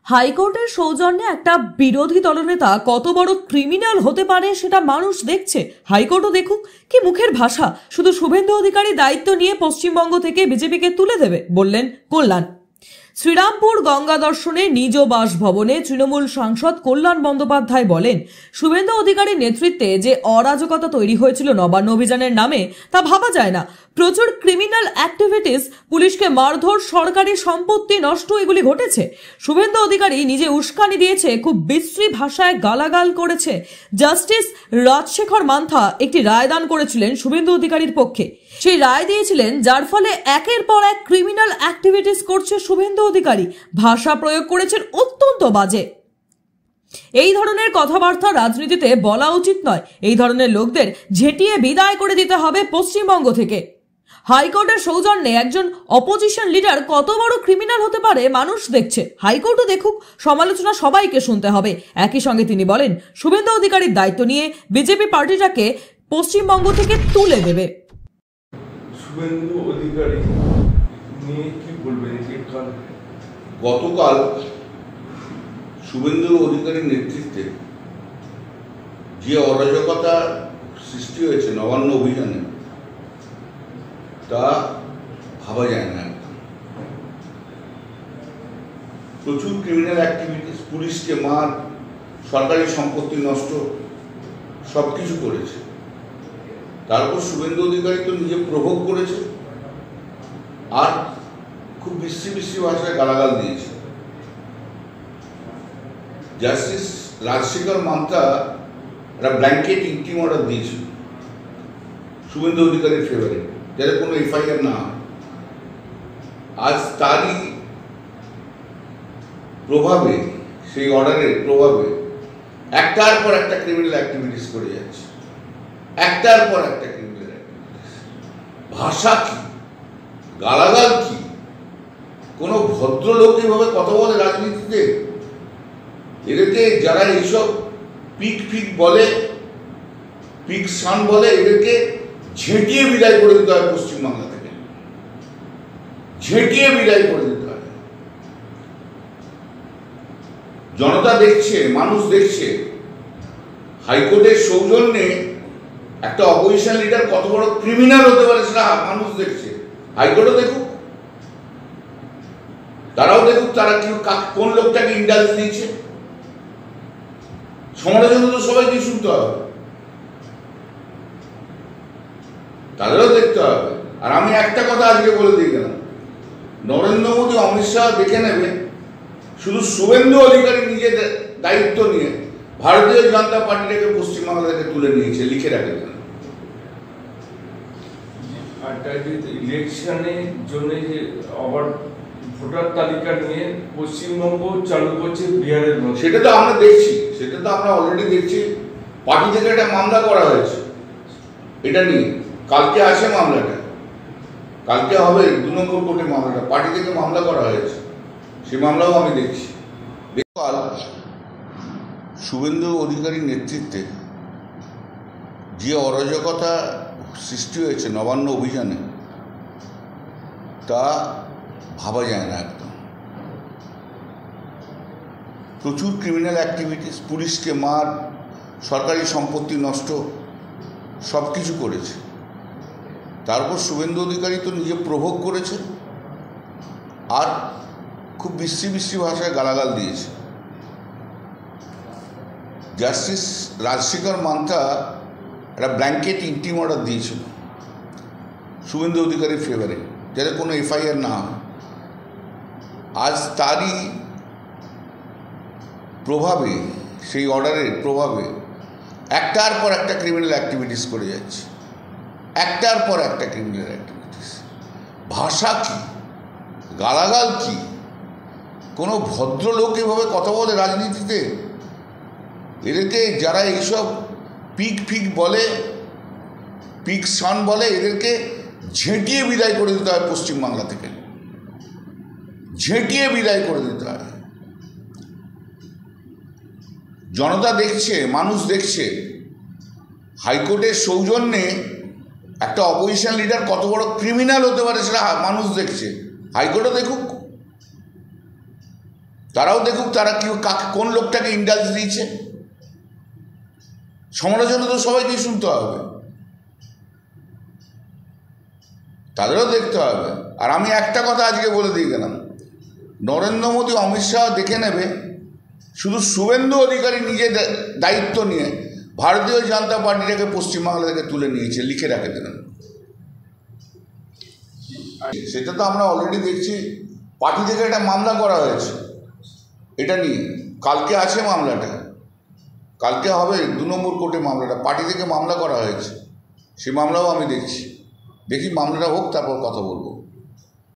হাইকোর্টের সৌজন্যে একটা বিরোধী দলনেতা কত বড় ক্রিমিনাল হতে পারে সেটা মানুষ দেখছে। হাইকোর্টও দেখুক। কি মুখের ভাষা! শুধু শুভেন্দু অধিকারী দায়িত্ব নিয়ে পশ্চিমবঙ্গ থেকে বিজেপিকে তুলে দেবে বললেন কল্যাণ। শ্রীরামপুর গঙ্গা দর্শনে নিজ বাসভবনে তৃণমূল সাংসদ কল্যাণ বন্দ্যোপাধ্যায় বলেন, শুভেন্দু অধিকারীর নেতৃত্বে যে অরাজকতা তৈরি হয়েছিল নবান্ন অভিযানের নামে তা ভাবা যায় না। প্রচুর ক্রিমিনাল অ্যাক্টিভিটিস, পুলিশকে মারধর, সরকারি সম্পত্তি নষ্ট, এগুলি ঘটেছে। শুভেন্দু অধিকারী নিজে উস্কানি দিয়েছে, খুব বিশ্রী ভাষায় গালাগাল করেছে। জাস্টিস রাজশেখর মান্থা একটি রায়দান করেছিলেন শুভেন্দু অধিকারীর পক্ষে। সেই রায় দিয়েছিলেন যার ফলে একের পর এক ক্রিমিনাল অ্যাক্টিভিটিস করছে শুভেন্দু অধিকারী। ভাষা প্রয়োগ করেছেন অত্যন্ত বাজে। এই ধরনের কথাবার্তা রাজনীতিতে বলা উচিত নয়। এই ধরনের লোকদের ঝেঁটিয়ে বিদায় করে দিতে হবে পশ্চিমবঙ্গ থেকে। হাইকোর্টের সৌজন্যে একজন অপোজিশন লিডার কত বড় ক্রিমিনাল হতে পারে মানুষ দেখছে। হাইকোর্টও দেখুক। সমালোচনা সবাইকে শুনতে হবে। একই সঙ্গে তিনি বলেন, শুভেন্দু অধিকারীর দায়িত্ব নিয়ে বিজেপি পার্টিটাকে পশ্চিমবঙ্গ থেকে তুলে দেবে। শুভেন্দু অধিকারী নিয়ে কি বলবেন? গতকাল শুভেন্দু অধিকারীর নেতৃত্বে যে অরাজকতা সৃষ্টি হয়েছে নবান্ন অভিযানে, তা ভাবা যায় না। প্রচুর ক্রিমিনাল অ্যাক্টিভিটিস, পুলিশকে মার, সরকারি সম্পত্তি নষ্ট, সব কিছু করেছে। তারপর শুভেন্দু অধিকারী তো নিজে প্রভোগ করেছে আর খুব বিশ্রী বিশ্রী ভাষায় গালাগাল দিয়েছে। জাস্টিস রাজশেখর মান্থা একটা ব্ল্যাঙ্কেট ইন্টিম অর্ডার দিয়েছিল শুভেন্দু অধিকারীর ফেভারে, যাতে কোনো এফআইআর না হয়। আজ তারই প্রভাবে, সেই অর্ডারের প্রভাবে একটার পর একটা ক্রিমিনাল অ্যাক্টিভিটিস করে যাচ্ছে, একটার পর একটা ক্রিমিনাল অ্যাক্টিভিটিস। ভাষা কি, গালাগাল কি! কোনো ভদ্রলোক এভাবে কথা বলে রাজনীতিতে? এদেরকে যারা এইসব পিক ফিক বলে, পিক সান বলে, এদেরকে ঝেঁটিয়ে বিদায় করে দিতে হয় পশ্চিমবাংলা থেকে, ঝেঁটিয়ে বিদায় করে দিতে হয়। জনতা দেখছে, মানুষ দেখছে, হাইকোর্টের সৌজন্যে একটা অপোজিশন লিডার কত বড় ক্রিমিনাল হতে পারে সেটা মানুষ দেখছে। হাইকোর্টও দেখুক, তারাও দেখুক তারা কোন লোকটাকে ইন্ডালজ দিয়েছে। সমালোচনা তো সবাইকে শুনতে হবে, তাদেরও দেখতে হবে। আর আমি একটা কথা আজকে বলে দিয়ে গেলাম, নরেন্দ্র মোদী, অমিত শাহ দেখে নেবে শুধু শুভেন্দু অধিকারী নিজের দায়িত্ব নিয়ে ভারতীয় জনতা পার্টিটাকে পশ্চিমবাংলা থেকে তুলে নিয়েছে, লিখে রাখে। ইলেকশনের জন্য যে আবার ভোটার তালিকা নিয়ে পশ্চিমবঙ্গ চালু করছে বিহারের মধ্যে, সেটা তো আমরা দেখছি, সেটা তো আমরা অলরেডি দেখছি। পার্টি থেকে একটা মামলা করা হয়েছে এটা নিয়ে, কালকে আসে মামলাটা, কালকে হবে 2 নম্বর কোর্টে মামলাটা, পার্টি থেকে মামলা করা হয়েছে, সেই মামলাও আমি দেখছি। কাল শুভেন্দু অধিকারীর নেতৃত্বে যে অরাজকতা সৃষ্টি হয়েছে নবান্ন অভিযানে, তা ভাবা যায় না একদম। প্রচুর ক্রিমিনাল অ্যাক্টিভিটিস, পুলিশকে মার, সরকারি সম্পত্তি নষ্ট, সব কিছু করেছে। তারপর শুভেন্দু অধিকারী তো নিজে প্রভোগ করেছে আর খুব বিশ্রী বিশ্রী ভাষায় গালাগাল দিয়েছে। জাস্টিস রাজশেখর মান্থা একটা ব্ল্যাঙ্কেট ইন্টিম অর্ডার দিয়েছিল শুভেন্দু অধিকারীর ফেভারে, যাতে কোনো এফআইআর না হয়। আজ তারই প্রভাবে, সেই অর্ডারের প্রভাবে একটার পর একটা ক্রিমিনাল অ্যাক্টিভিটিস করে যাচ্ছে, একটার পর একটা ক্রিমিনাল অ্যাক্টিভিটিস। ভাষা কি, গালাগাল কি! কোনো ভদ্রলোক এভাবে কথা বলে রাজনীতিতে? এদেরকে যারা এইসব পিক ফিক বলে, পিক সান বলে, এদেরকে ঝেঁটিয়ে বিদায় করে দিতে হয় পশ্চিমবাংলা থেকে, ঝেঁটিয়ে বিদায় করে দিতে হয়। জনতা দেখছে, মানুষ দেখছে, হাইকোর্টের সৌজন্যে একটা অপোজিশন লিডার কত বড় ক্রিমিনাল হতে পারে সেটা মানুষ দেখছে। হাইকোর্টও দেখুক, তারাও দেখুক তারা কি কোন লোকটাকে ইন্ডালজ দিয়েছে। সমালোচনা তো সবাইকেই শুনতে হবে, তাদেরও দেখতে হবে। আর আমি একটা কথা আজকে বলে দিয়ে গেলাম, নরেন্দ্র মোদী অমিত শাহ দেখে নেবে, শুধু শুভেন্দু অধিকারী নিজে দায়িত্ব নিয়ে ভারতীয় জনতা পার্টিটাকে পশ্চিমবাংলা থেকে তুলে নিয়েছে, লিখে রাখে দেবেন। সেটা তো আমরা অলরেডি দেখছি, পার্টি থেকে একটা মামলা করা হয়েছে এটা নিয়ে, কালকে আছে মামলাটা, কালকে হবে 2 নম্বর কোর্টে মামলাটা, পার্টি থেকে মামলা করা হয়েছে, সেই মামলাও আমি দেখছি। দেখি মামলাটা হোক, তারপর কথা বলবো।